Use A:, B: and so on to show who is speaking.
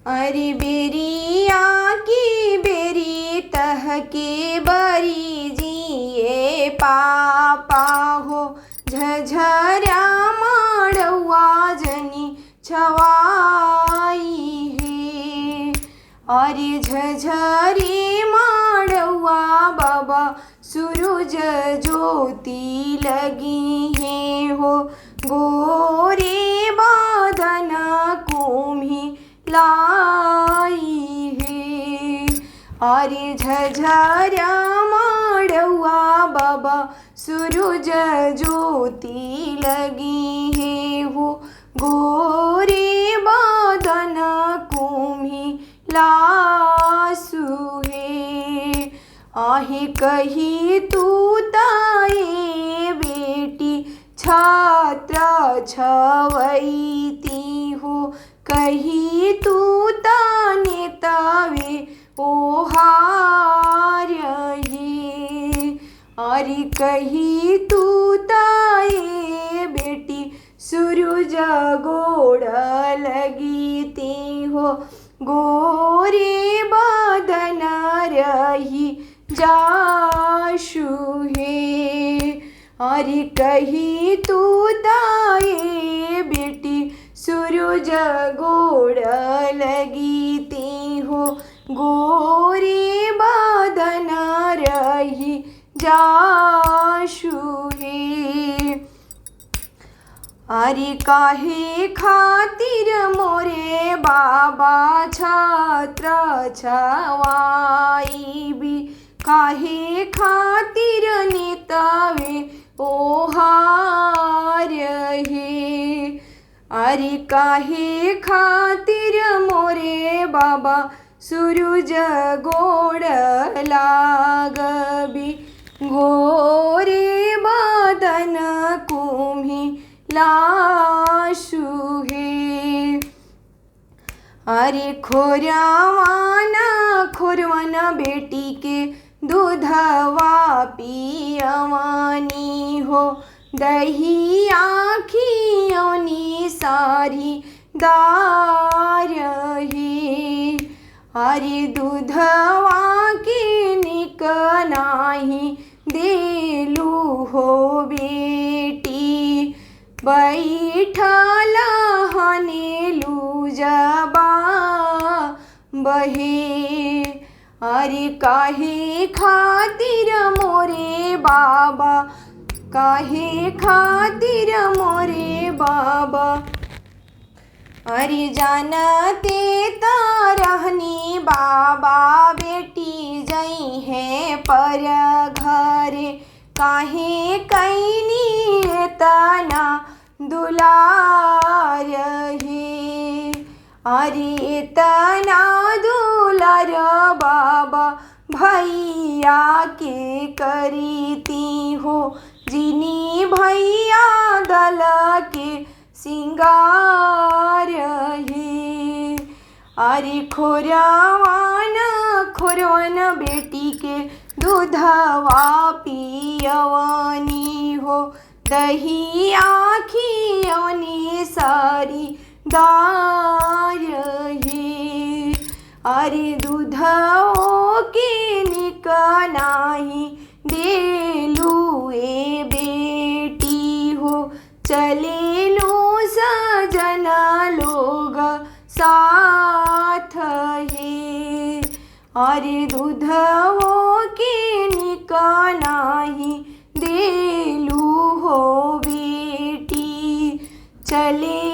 A: अरे बेरिया की बेरी तह के बरी जिए पापा हो, झझरा माड़वा जनी छवाई है। अरे झझरे माड़वा बाबा सूरज ज्योति लगी है हो, गोरे बादन कुम्ही लाई है। अरे झझरा माड़वा बाबा सूरज ज्योति लगी है हो, गोरे बादन कुम्ही लासु है। आहे कही तू ताए बेटी छात्र छवैती हो, कही तू ताने तावे ओहार है। अरे कही तू ताए बेटी सूरज गोड़ लगीती हो, गोरे बदन रही जाशु है। अरे कही तू ताए बेटी सूरज गोड़ लगीती हो, गोरे बदन रही जाशु है। अरे काहे खातिर मोरे बाबा छात्र छवाई भी, काहे खातिर नेतावे ओहार है। अरे काहे खातिर मोरे बाबा सूरज गोड़ लागबी, गोरे बदन कुम्ही लाशु है। अरे खोरवाना खोरवन बेटी के दूधवा पियवानी हो, दही आँखियों सारी दार है। अरे दूधवा के निक नाही देलू हो बेटी, बैठल हनेलू जबा बहे। अरे काहे खातिर मोरे बाबा, काहे खातिर मोरे बाबा। अरे जानते रहनी बाबा बेटी जई है पर घरे, काहे कैनी तना दुलार है। अरे तना दुलार बाबा भैया के करीती हो, जिनी भैया दल के सिंगार है। अरे खोरवन बेटी के दूधवा पियवानी हो, दही आँखियों सारी दार है। अरे दूधो के निक नाही देलू ए बेटी हो, चले लो सजना लोग साथ है। अरे दूधो के निक नाही देलू हो बेटी, चले